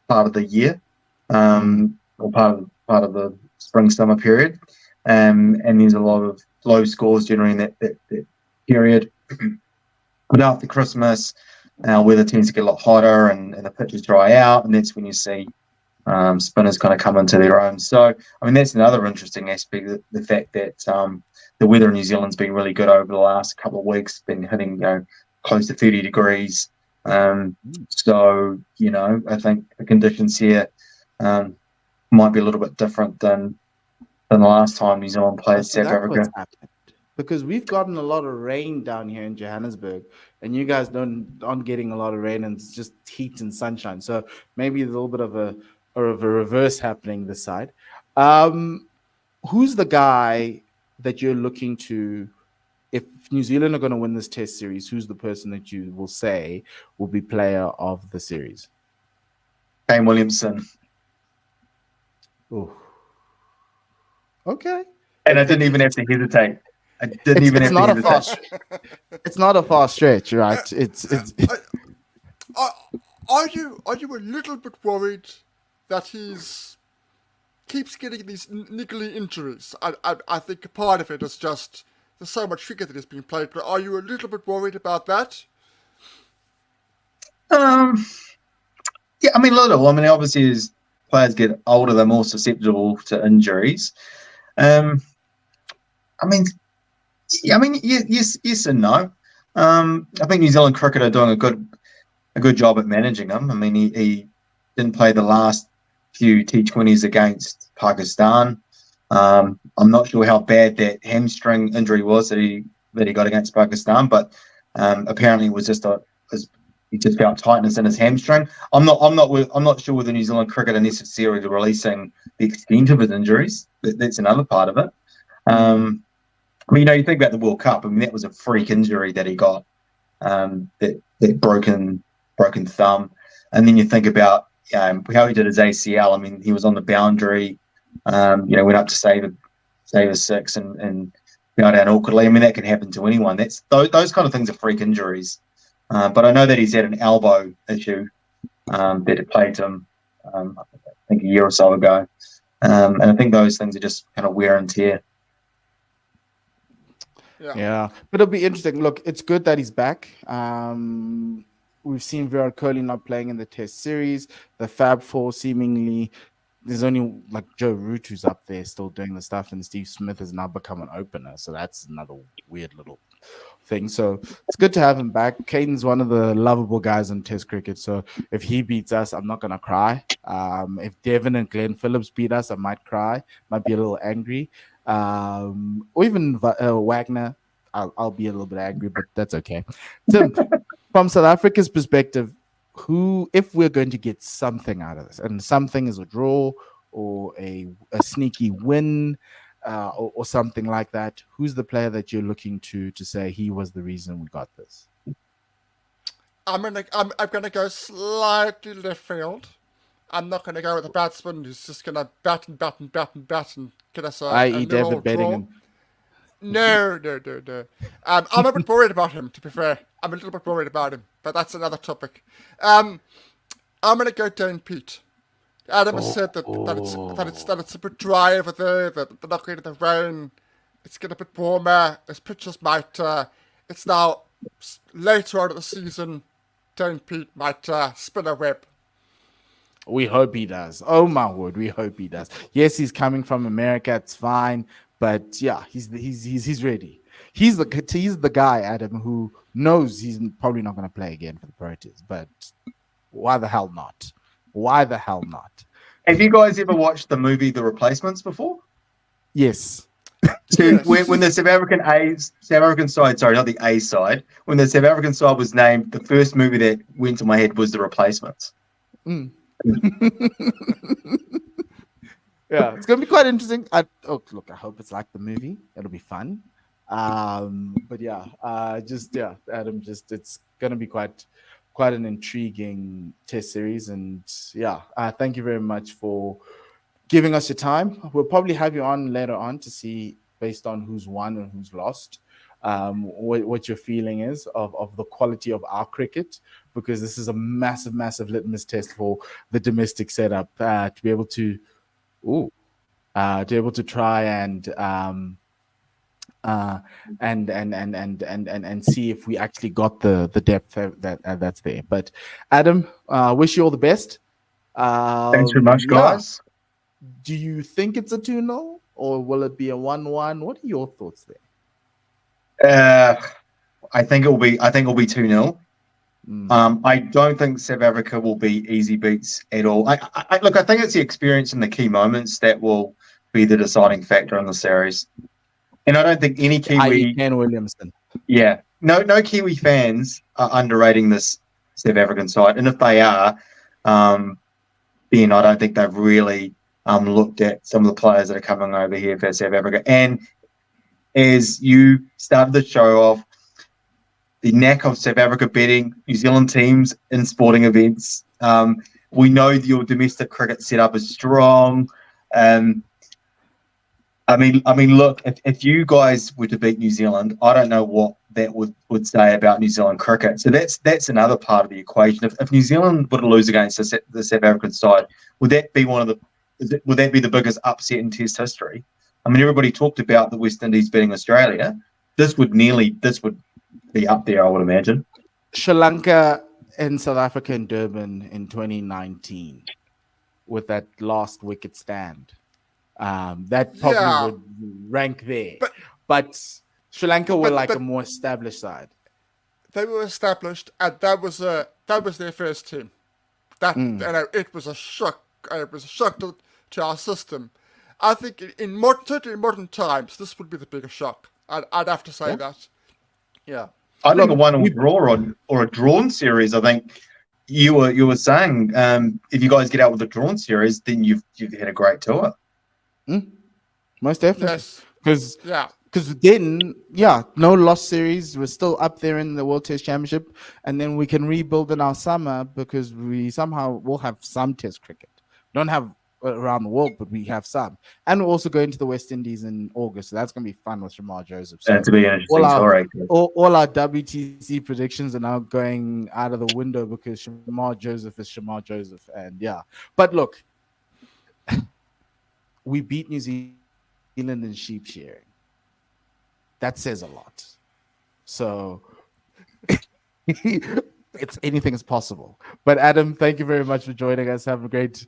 part of the year, or part of the spring summer period. And there's a lot of low scores during that period. But after Christmas, weather tends to get a lot hotter and the pitches dry out, and that's when you see spinners kind of come into their own. So, I mean, that's another interesting aspect, the fact that the weather in New Zealand's been really good over the last couple of weeks, been hitting, close to 30 degrees. So, I think the conditions here might be a little bit different than the last time New Zealand played So South that's what's Africa. happened. Because we've gotten a lot of rain down here in Johannesburg, and you guys aren't getting a lot of rain, and it's just heat and sunshine. So maybe a little bit of a reverse happening this side. Who's the guy that you're looking to? If New Zealand are going to win this Test series, who's the person that you will say will be player of the series? Kane Williamson. Oh, okay. And I didn't even have to hesitate. It's not a fast. It's not a far stretch, right? It's. Are you a little bit worried that keeps getting these niggly injuries? I think a part of it is just there's so much cricket that is being played. But are you a little bit worried about that? Yeah, I mean, little. I mean, obviously, as players get older, they're more susceptible to injuries. I mean, yes and no. I think New Zealand cricket are doing a good job at managing him. I mean, he didn't play the last few T20s against Pakistan. I'm not sure how bad that hamstring injury was that he got against Pakistan, but apparently it was just he just felt tightness in his hamstring. I'm not sure whether New Zealand cricket are necessarily releasing the extent of his injuries. That's another part of it. I mean, you think about the World Cup. I mean, that was a freak injury that he got, that broken thumb, and then you think about how he did his ACL. I mean, he was on the boundary, went up to save a six and got out awkwardly. I mean, that can happen to anyone. Those kind of things are freak injuries. But I know that he's had an elbow issue that had plagued him, I think a year or so ago, and I think those things are just kind of wear and tear. Yeah, but it'll be interesting. Look, it's good that he's back. We've seen Virat Kohli not playing in the Test series. The Fab Four seemingly, there's only like Joe Root who's up there still doing the stuff, and Steve Smith has now become an opener. So that's another weird little thing. So it's good to have him back. Caden's one of the lovable guys in Test cricket. So if he beats us, I'm not gonna cry. If Devon and Glenn Phillips beat us, I might cry. Might be a little angry. Or even Wagner, I'll be a little bit angry, but that's okay. Tim, from South Africa's perspective, if we're going to get something out of this, and something is a draw or a sneaky win, or something like that, who's the player that you're looking to say he was the reason we got this? I'm gonna go slightly left field. I'm not going to go with a batsman who's just going to bat and get us a David Bedingham. No. I'm a bit worried about him, to be fair. I'm a little bit worried about him, but that's another topic. I'm going to go down Pete. Adam has said that it's a bit dry over there, that they're not getting the rain. It's getting a bit warmer. His pitches might... it's now later on in the season. Down Pete might spin a web. We hope he does. Oh my word, we hope he does. Yes, he's coming from America. It's fine, but yeah, he's ready. He's the guy, Adam, who knows he's probably not going to play again for the Proteas. But why the hell not? Why the hell not? Have you guys ever watched the movie The Replacements before? Yes. So when the South African side, sorry, not the A side, when the South African side was named, the first movie that went to my head was The Replacements. Yeah, it's gonna be quite interesting. I hope it's like the movie. It'll be fun. But yeah, Adam, it's gonna be quite an intriguing Test series, and yeah, thank you very much for giving us your time. We'll probably have you on later on to see, based on who's won and who's lost, what your feeling is of the quality of our cricket, because this is a massive litmus test for the domestic setup, to be able to try and see if we actually got the depth that's there. But Adam, wish you all the best. Thanks very much, Yeah. guys. Do you think it's a 2-0 or will it be a 1-1? What are your thoughts there? I think it'll be 2-0. I don't think South Africa will be easy beats at all. Look, I think it's the experience in the key moments that will be the deciding factor in the series. And I don't think any I.e. Kiwi, Ken Williamson. no Kiwi fans are underrating this South African side. And if they are, then I don't think they've really looked at some of the players that are coming over here for South Africa. And as you started the show off, the knack of South Africa betting New Zealand teams in sporting events. We know your domestic cricket setup is strong. I mean, look, if you guys were to beat New Zealand, I don't know what that would say about New Zealand cricket. So that's another part of the equation. If New Zealand were to lose against the South African side, would that be the biggest upset in Test history? I mean, everybody talked about the West Indies beating Australia. This would be up there, I would imagine. Sri Lanka and South Africa in Durban in 2019 with that last wicket stand. That probably would rank there. But Sri Lanka were a more established side. They were established, and that was their first team. It was a shock. It was a shock to our system. I think certainly in modern times, this would be the biggest shock. I'd have to say that. Yeah. I'd like a 1-1 draw or a drawn series. I think you were saying if you guys get out with a drawn series, then you've had a great tour. Most definitely. Yes. Because then, no loss series. We're still up there in the World Test Championship, and then we can rebuild in our summer because we somehow will have some Test cricket. Don't have around the world, but we have some. And we're also going to the West Indies in August, so that's going to be fun with Shamar Joseph. So that's to be an interesting story. All our WTC predictions are now going out of the window because Shamar Joseph is Shamar Joseph. And but look, we beat New Zealand in sheep shearing. That says a lot. So anything is possible. But Adam, thank you very much for joining us. Have a great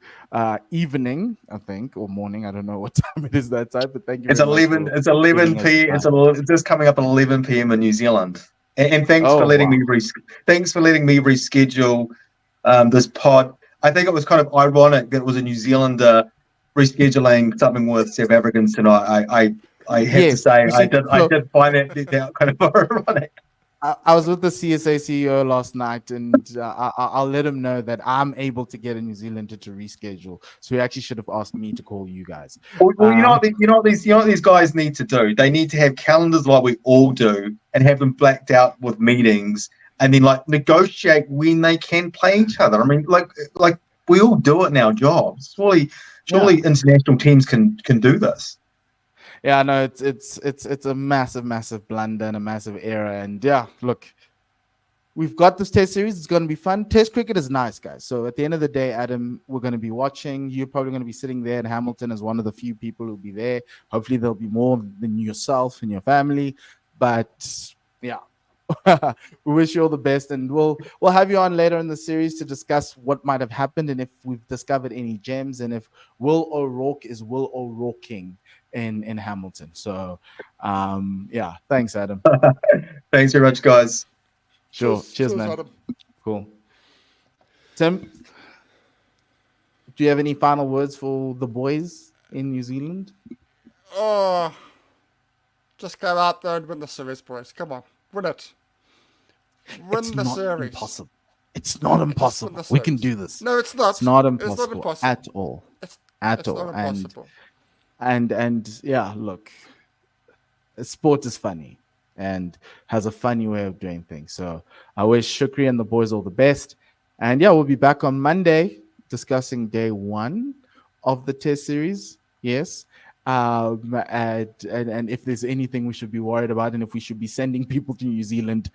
evening, I think, or morning. I don't know what time it is that time, but thank you. It's 11. It's 11 p.m. It's just coming up at 11 p.m. in New Zealand. And thanks for letting me reschedule this pod. I think it was kind of ironic that it was a New Zealander rescheduling something with South Africans tonight. I have to say I did find that kind of ironic. I was with the CSA CEO last night, and I'll let him know that I'm able to get a New Zealander to reschedule. So he actually should have asked me to call you guys. Well, you know what these guys need to do. They need to have calendars like we all do, and have them blacked out with meetings, and then negotiate when they can play each other. I mean, like we all do it in our jobs. Surely international teams can do this. Yeah, no, it's a massive blunder and a massive error. And look, we've got this Test series. It's going to be fun. Test cricket is nice, guys. So at the end of the day, Adam, we're going to be watching. You're probably going to be sitting there in Hamilton as one of the few people who'll be there. Hopefully there'll be more than yourself and your family. But we wish you all the best, and we'll have you on later in the series to discuss what might have happened and if we've discovered any gems and if Will O'Rourke is Will O'Rourking in Hamilton. So thanks, Adam. Thanks very much, guys. Sure. Cheers, man. Adam. Cool. Tim, do you have any final words for the boys in New Zealand? Just go out there and win the series, boys. Come on, win it. Win the series. Impossible. It's not impossible. We can do this. No, it's not. It's not impossible, it's not impossible. At all. It's at all. Not impossible. And look, sport is funny and has a funny way of doing things. So I wish Shukri and the boys all the best. And we'll be back on Monday discussing day 1 of the Test series. Yes. And if there's anything we should be worried about and if we should be sending people to New Zealand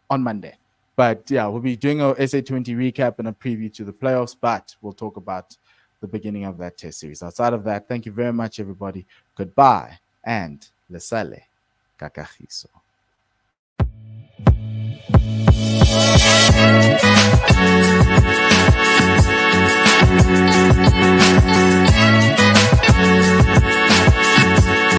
on Monday. But we'll be doing a SA20 recap and a preview to the playoffs, but we'll talk about the beginning of that Test series. Outside of that, thank you very much, everybody. Goodbye and lesale kakahiso.